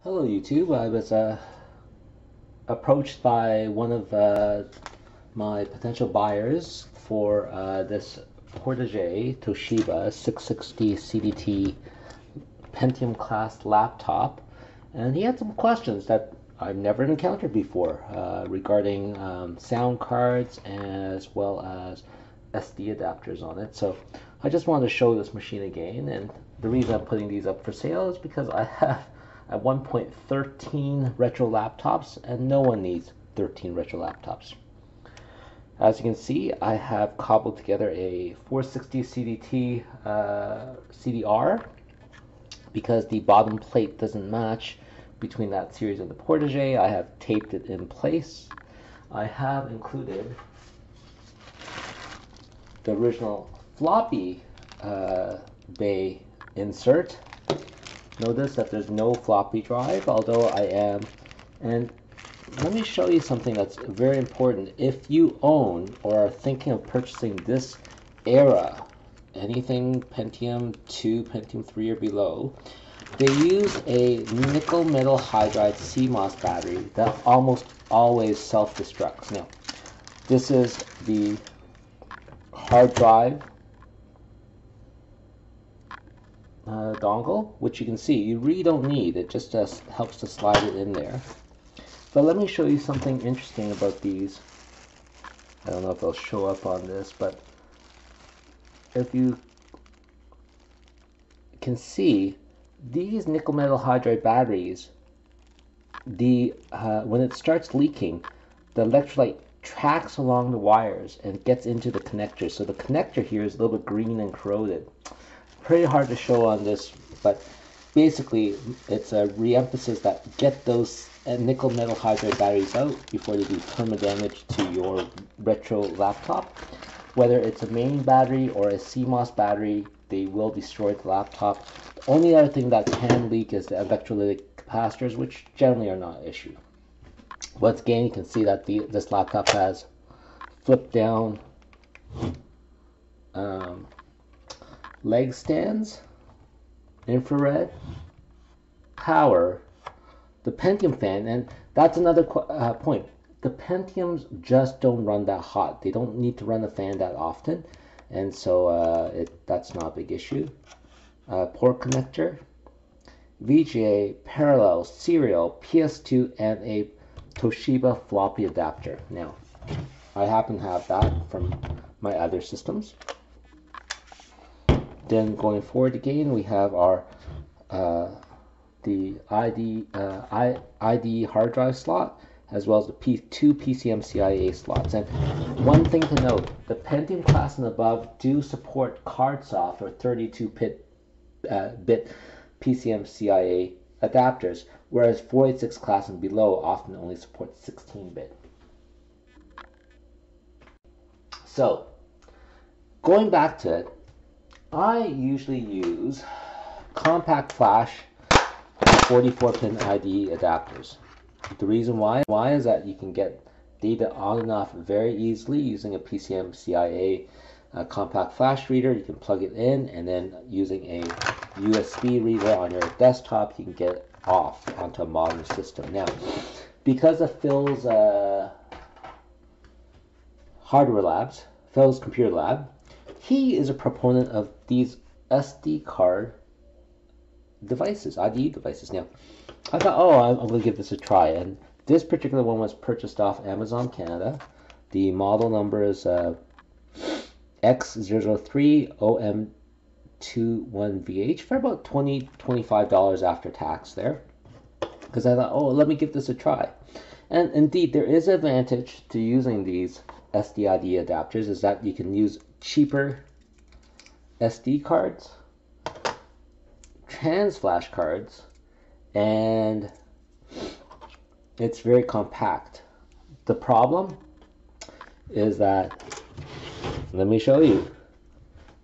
Hello YouTube. I was approached by one of my potential buyers for this Portage Toshiba 660 CDT Pentium class laptop, and he had some questions that I've never encountered before regarding sound cards as well as SD adapters on it. So I just wanted to show this machine again, and the reason I'm putting these up for sale is because I have at one point 13 retro laptops, and no one needs 13 retro laptops. As you can see, I have cobbled together a 460 CDT CDR because the bottom plate doesn't match between that series and the Portage. I have taped it in place. I have included the original floppy bay insert. Notice that there's no floppy drive, although I am. And let me show you something that's very important. If you own or are thinking of purchasing this era, anything Pentium 2, Pentium 3 or below, they use a nickel metal hydride CMOS battery that almost always self-destructs. Now, this is the hard drive dongle, which you can see you really don't need. It just helps to slide it in there. But let me show you something interesting about these. I don't know if they'll show up on this, but if you can see, these nickel metal hydride batteries, when it starts leaking, the electrolyte tracks along the wires and gets into the connector. So the connector here is a little bit green and corroded. Pretty hard to show on this, but basically it's a re-emphasis that get those nickel metal hydride batteries out before they do perma damage to your retro laptop. Whether it's a main battery or a CMOS battery, they will destroy the laptop. The only other thing that can leak is the electrolytic capacitors, which generally are not an issue. Once again, you can see that this laptop has flip down leg stands, infrared, power, the Pentium fan, and that's another point. The Pentiums just don't run that hot. They don't need to run the fan that often, and so that's not a big issue. Port connector, VGA, parallel, serial, PS2, and a Toshiba floppy adapter. Now, I happen to have that from my other systems. Then going forward again, we have our the ID hard drive slot, as well as the two PCM-CIA slots. And one thing to note, the Pentium class and above do support card-soft or 32-bit PCM-CIA adapters, whereas 486 class and below often only support 16-bit. So, going back to it, I usually use compact flash 44-pin ID adapters. The reason why is that you can get data on and off very easily using a PCM-CIA compact flash reader. You can plug it in, and then using a USB reader on your desktop, you can get it off onto a modern system. Now, because of Phil's Phil's computer lab, he is a proponent of these SD card devices, IDE devices. Now, I thought, oh, I'm going to give this a try. And this particular one was purchased off Amazon Canada. The model number is X003OM21VH for about $25 after tax there. Because I thought, oh, let me give this a try. And indeed, there is an advantage to using these sd-ide adapters, is that you can use cheaper SD cards, trans flash cards, and it's very compact. The problem is that, let me show you,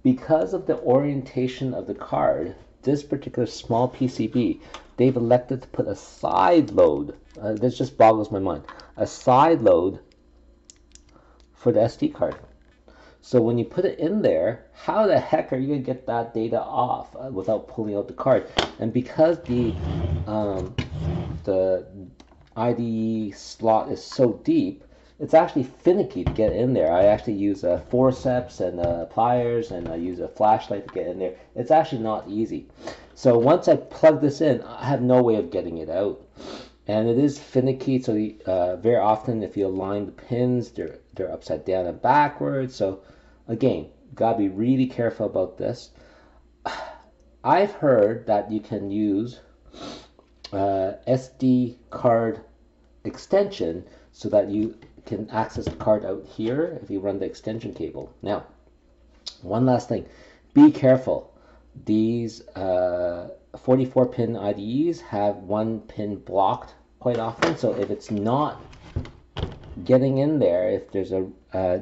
because of the orientation of the card, this particular small PCB, they've elected to put a side load. This just boggles my mind. A side load for the SD card. So when you put it in there, how the heck are you going to get that data off without pulling out the card? And because the the IDE slot is so deep, it's actually finicky to get in there. I actually use forceps and pliers, and I use a flashlight to get in there. It's actually not easy. So once I plug this in, I have no way of getting it out. And it is finicky, so very often if you align the pins, they're upside down and backwards. So again, gotta be really careful about this. I've heard that you can use SD card extension so that you can access the card out here if you run the extension cable. Now, one last thing, be careful. These 44 pin IDEs have one pin blocked quite often, so if it's not getting in there, if there's a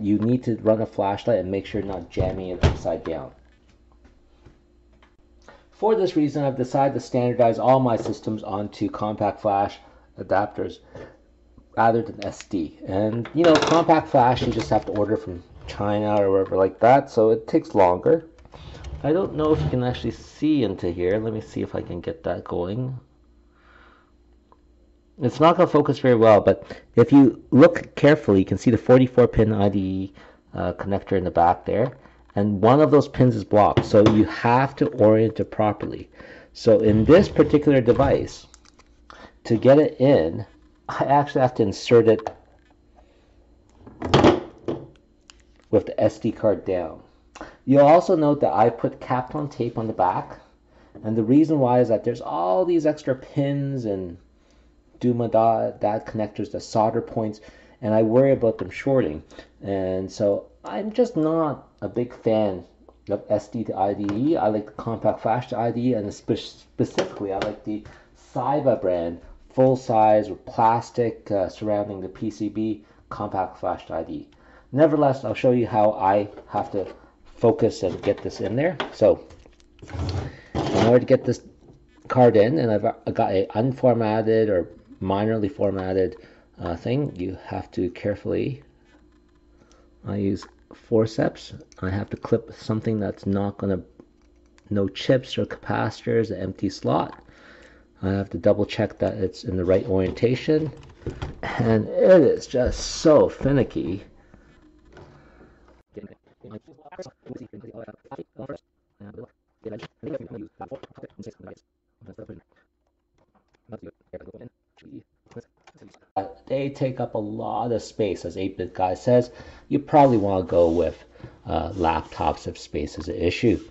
you need to run a flashlight and make sure you're not jamming it upside down. For this reason, I've decided to standardize all my systems onto compact flash adapters rather than SD. And you know, compact flash you just have to order from China or wherever like that, so it takes longer. I don't know if you can actually see into here. Let me see if I can get that going. It's not going to focus very well, but if you look carefully, you can see the 44 pin IDE connector in the back there, and one of those pins is blocked, so you have to orient it properly. So in this particular device, to get it in, I actually have to insert it with the SD card down. You'll also note that I put Kapton tape on the back, and the reason why is that there's all these extra pins and dad connectors, the solder points, and I worry about them shorting. And so I'm just not a big fan of SD to IDE. I like the compact flash to IDE, and specifically I like the Toshiba brand full size with plastic surrounding the PCB compact flash to IDE. Nevertheless, I'll show you how I have to focus and get this in there. So in order to get this card in, and I've got a unformatted or minorly formatted thing, you have to carefully, I use forceps. I have to clip something that's not going to, no chips or capacitors, an empty slot. I have to double check that it's in the right orientation, and it is just so finicky. They take up a lot of space, as 8-Bit Guy says. You probably want to go with laptops if space is an issue.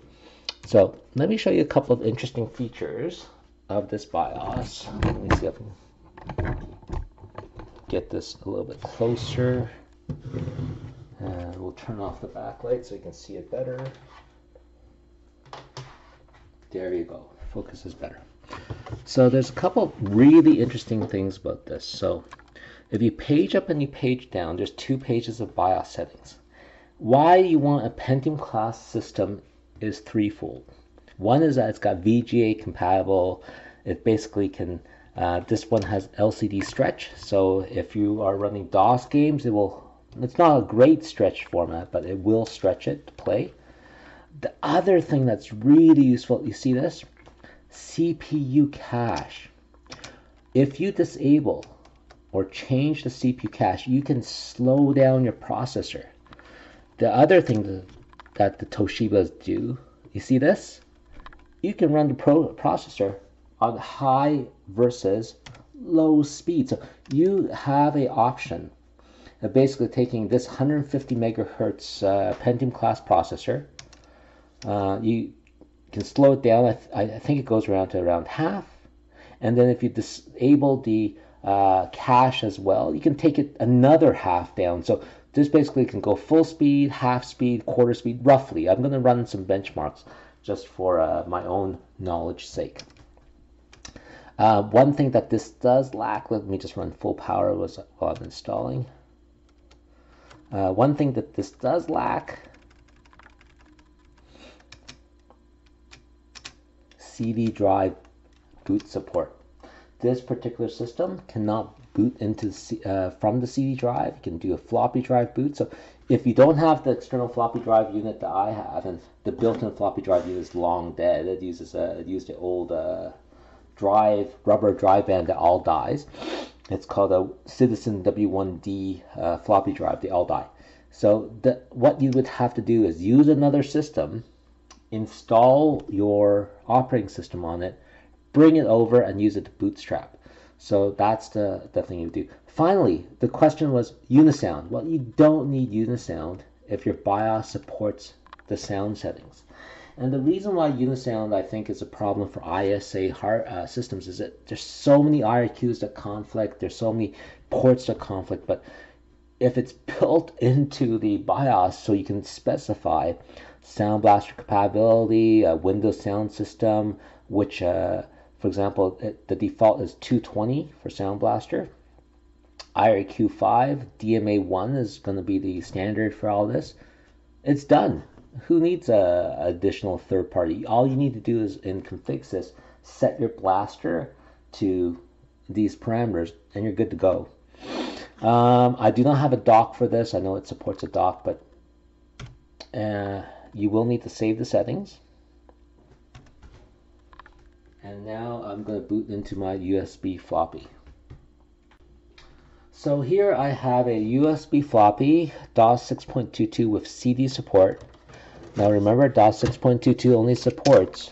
So let me show you a couple of interesting features of this BIOS. Let me see if I can get this a little bit closer. And we'll turn off the backlight so you can see it better. There you go. Focus is better. So there's a couple of really interesting things about this. So if you page up and you page down, there's 2 pages of BIOS settings. Why you want a Pentium class system is threefold. One is that it's got VGA compatible. It basically can, this one has LCD stretch. So if you are running DOS games, it's not a great stretch format, but it will stretch it to play. The other thing that's really useful, you see this? CPU cache. If you disable or change the CPU cache, you can slow down your processor. The other thing that the Toshibas do, you see this? You can run the processor on high versus low speed. So you have an option of basically taking this 150 megahertz Pentium class processor. You can slow it down. I think it goes around to around half. And then if you disable the cache as well, you can take it another half down. So this basically can go full speed, half speed, quarter speed, roughly. I'm going to run some benchmarks just for my own knowledge sake. One thing that this does lack, let me just run full power while I'm installing. One thing that this does lack, CD drive boot support. This particular system cannot boot into from the CD drive. You can do a floppy drive boot. So if you don't have the external floppy drive unit that I have, and the built-in floppy drive unit is long dead, it used the old rubber drive band that all dies. It's called a Citizen W1D floppy drive. They all die. So what you would have to do is use another system, install your operating system on it, bring it over and use it to bootstrap. So that's the thing you do. Finally, the question was Unisound. Well, you don't need Unisound if your BIOS supports the sound settings. And the reason why Unisound, I think, is a problem for ISA systems is that there's so many IRQs that conflict, there's so many ports that conflict, but if it's built into the BIOS so you can specify soundblaster compatibility, Windows sound system, which, for example, the default is 220 for soundblaster. IRQ5, DMA1 is going to be the standard for all this. It's done. Who needs a additional third party? All you need to do is in config sys, set your blaster to these parameters and you're good to go. I do not have a dock for this. I know it supports a dock, but you will need to save the settings. And now I'm going to boot into my USB floppy. So here I have a USB floppy, DOS 6.22 with CD support. Now remember, DOS 6.22 only supports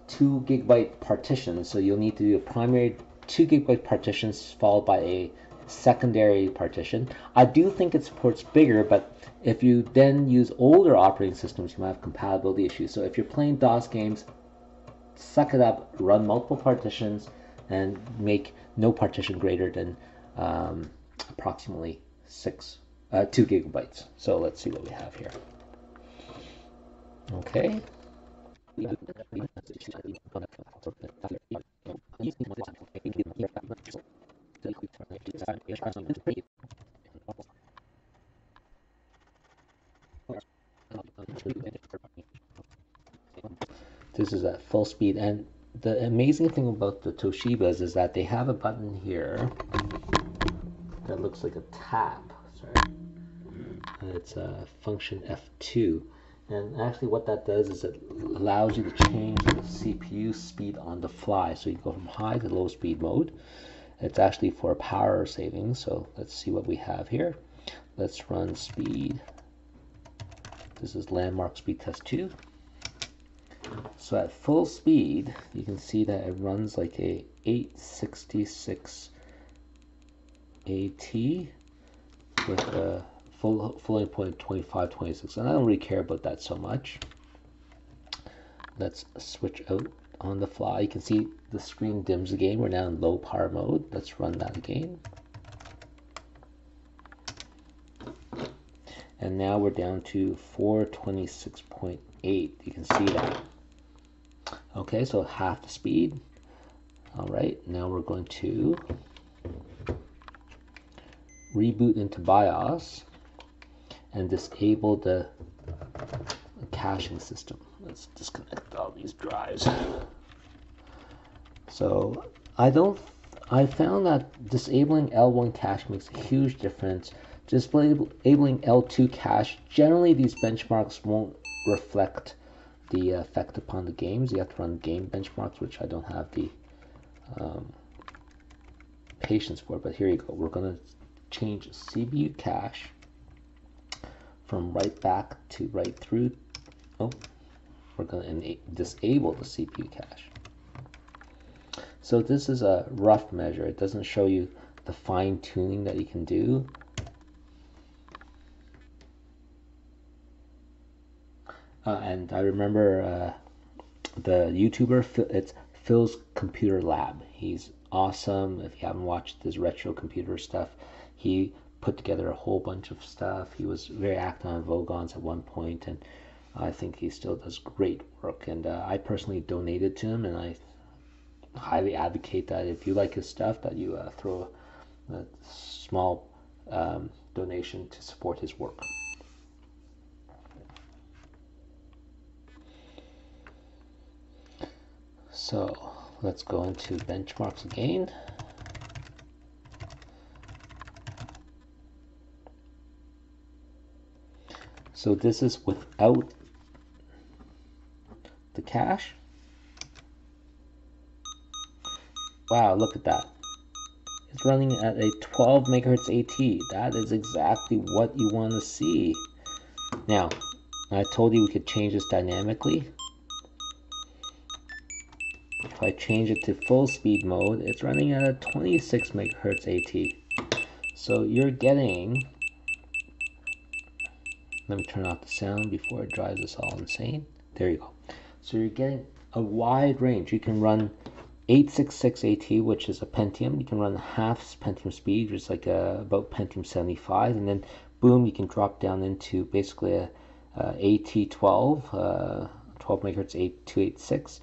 2 GB partitions, so you'll need to do a primary 2 GB partitions followed by a secondary partition. I do think it supports bigger, but if you then use older operating systems, you might have compatibility issues. So if you're playing DOS games, suck it up, run multiple partitions, and make no partition greater than approximately 2 GB. So let's see what we have here. Okay. This is at full speed, and the amazing thing about the Toshibas is that they have a button here that looks like a tab. Sorry, it's a function F2. And actually what that does is it allows you to change the CPU speed on the fly. So you go from high to low speed mode. It's actually for power savings. So let's see what we have here. Let's run speed. This is landmark speed test 2. So at full speed, you can see that it runs like a 866 AT with a full point 25, 26, and I don't really care about that so much. Let's switch out on the fly. You can see the screen dims again. We're now in low power mode. Let's run that again. And now we're down to 426.8. You can see that. Okay, so half the speed. All right, now we're going to reboot into BIOS and disable the caching system. Let's disconnect all these drives. So I found that disabling L1 cache makes a huge difference. Disabling L2 cache, generally these benchmarks won't reflect the effect upon the games. You have to run game benchmarks, which I don't have the patience for, but here you go. We're going to change CPU cache from write back to write through. Oh, we're going to disable the CPU cache. So this is a rough measure. It doesn't show you the fine tuning that you can do. And I remember the YouTuber, it's Phil's Computer Lab. He's awesome. If you haven't watched his retro computer stuff, he put together a whole bunch of stuff. He was very active on Vogons at one point, and I think he still does great work. And I personally donated to him, and I highly advocate that if you like his stuff, that you throw a small donation to support his work. So let's go into benchmarks again. So this is without the cache. Wow, look at that. It's running at a 12 megahertz AT. That is exactly what you want to see. Now, I told you we could change this dynamically. If I change it to full speed mode, it's running at a 26 megahertz AT. So you're getting, let me turn off the sound before it drives us all insane. There you go. So you're getting a wide range. You can run 866 AT, which is a Pentium. You can run half Pentium speed, which is like about Pentium 75, and then boom, you can drop down into basically a AT12, 12 megahertz 286,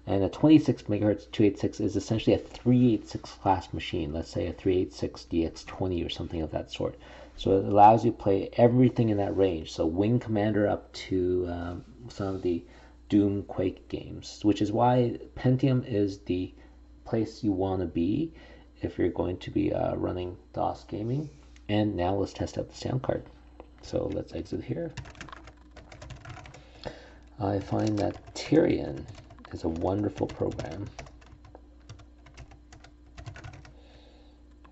and a 26 megahertz 286 is essentially a 386 class machine. Let's say a 386 DX20 or something of that sort. So it allows you to play everything in that range. So Wing Commander up to some of the Doom Quake games, which is why Pentium is the place you want to be if you're going to be running DOS gaming. And now let's test out the sound card. So let's exit here. I find that Tyrion is a wonderful program.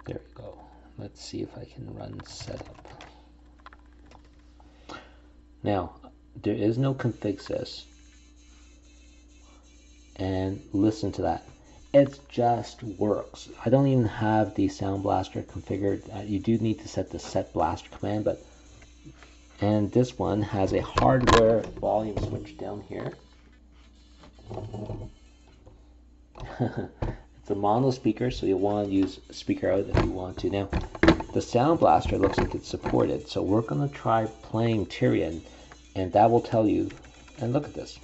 There we go. Let's see if I can run setup. Now, there is no config sys. And listen to that. It just works. I don't even have the Sound Blaster configured. You do need to set the set blaster command, and this one has a hardware volume switch down here. It's a mono speaker, so you'll want to use speaker out if you want to. Now, the Sound Blaster looks like it's supported, so we're going to try playing Tyrion, and that will tell you. And look at this.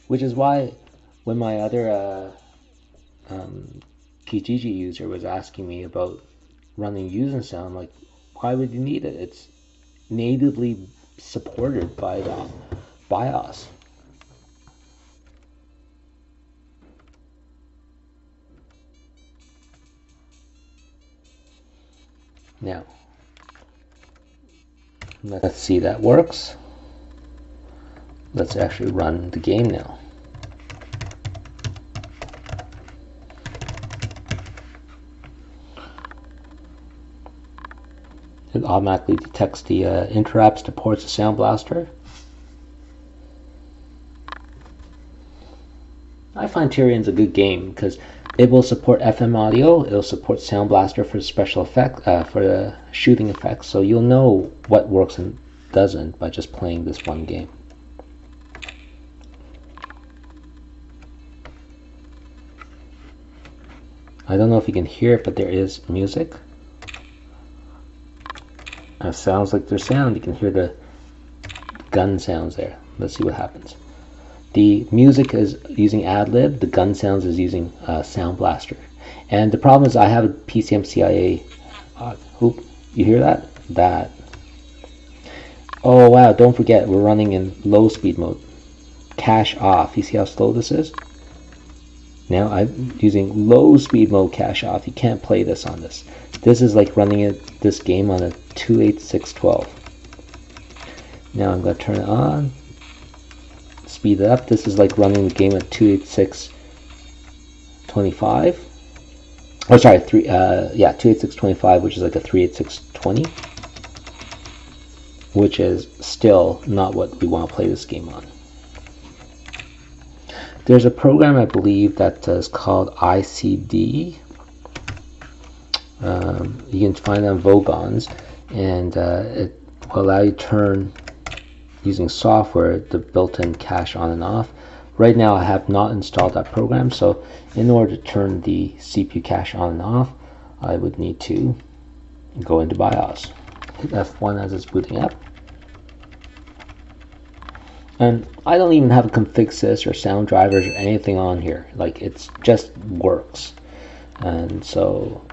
Which is why when my other kijiji user was asking me about running using sound, like, why would you need it? It's natively supported by the BIOS. Now, let's see that works. Let's actually run the game now. It automatically detects the interrupts to ports of Sound Blaster. I find Tyrion's a good game because it will support FM audio. It'll support Sound Blaster for special effect, for the shooting effects. So you'll know what works and doesn't by just playing this one game. I don't know if you can hear it, but there is music. It sounds like there's sound. You can hear the gun sounds there. Let's see what happens. The music is using adlib. The gun sounds is using Sound Blaster. And the problem is I have a PCMCIA. Oop, you hear that? That. Oh wow! Don't forget we're running in low speed mode. Cache off. You see how slow this is? Now I'm using low speed mode cache off. You can't play this on this. This is like running this game on a 28612. Now I'm going to turn it on. Speed it up. This is like running the game at 28625. Oh, sorry, 28625, which is like a 38620, which is still not what we want to play this game on. There's a program, I believe, that is called ICD. You can find it on Vogons, and it will allow you to turn, using software, the built-in cache on and off. Right now I have not installed that program, so in order to turn the CPU cache on and off, I would need to go into BIOS. Hit F1 as it's booting up. And I don't even have a config sys or sound drivers or anything on here. Like, it's just works. And so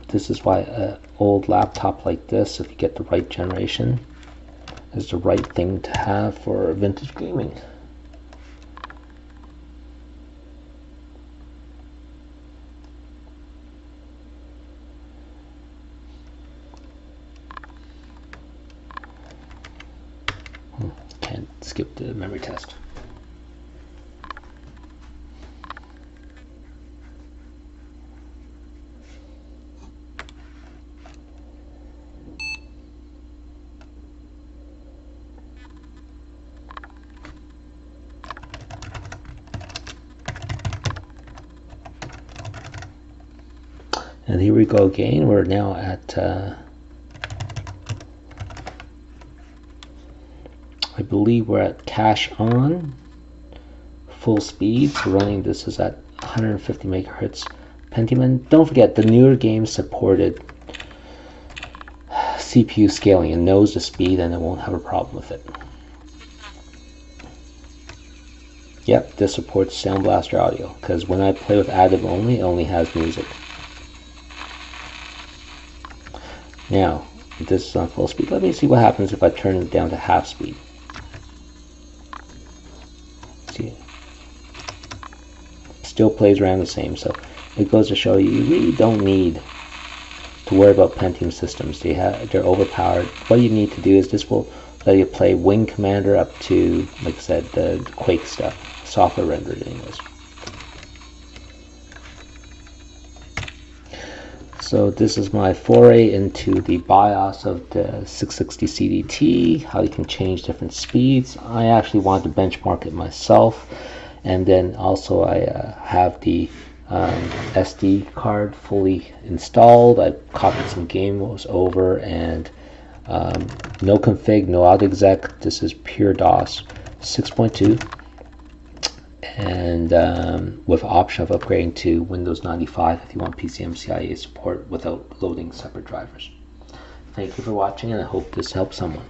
this is why an old laptop like this, if you get the right generation, is the right thing to have for vintage gaming. Can't skip the memory test. And here we go again. We're now at I believe we're at cache on full speed. So running this is at 150 megahertz Pentium. And don't forget, the newer games supported CPU scaling and knows the speed, and it won't have a problem with it. Yep, this supports Soundblaster audio, because when I play with adlib only, it only has music. Now, this is on full speed. Let me see what happens if I turn it down to half speed. See, still plays around the same. So it goes to show you really don't need to worry about Pentium systems. They're overpowered. What you need to do is this will let you play Wing Commander up to, like I said, the Quake stuff, software rendered anyways. So this is my foray into the BIOS of the 660 CDT, how you can change different speeds. I actually wanted to benchmark it myself, and then also I have the SD card fully installed. I copied some games over, and no config, no out-exec. This is pure DOS 6.2, and with option of upgrading to Windows 95 if you want PCMCIA support without loading separate drivers. Thank you for watching, and I hope this helps someone.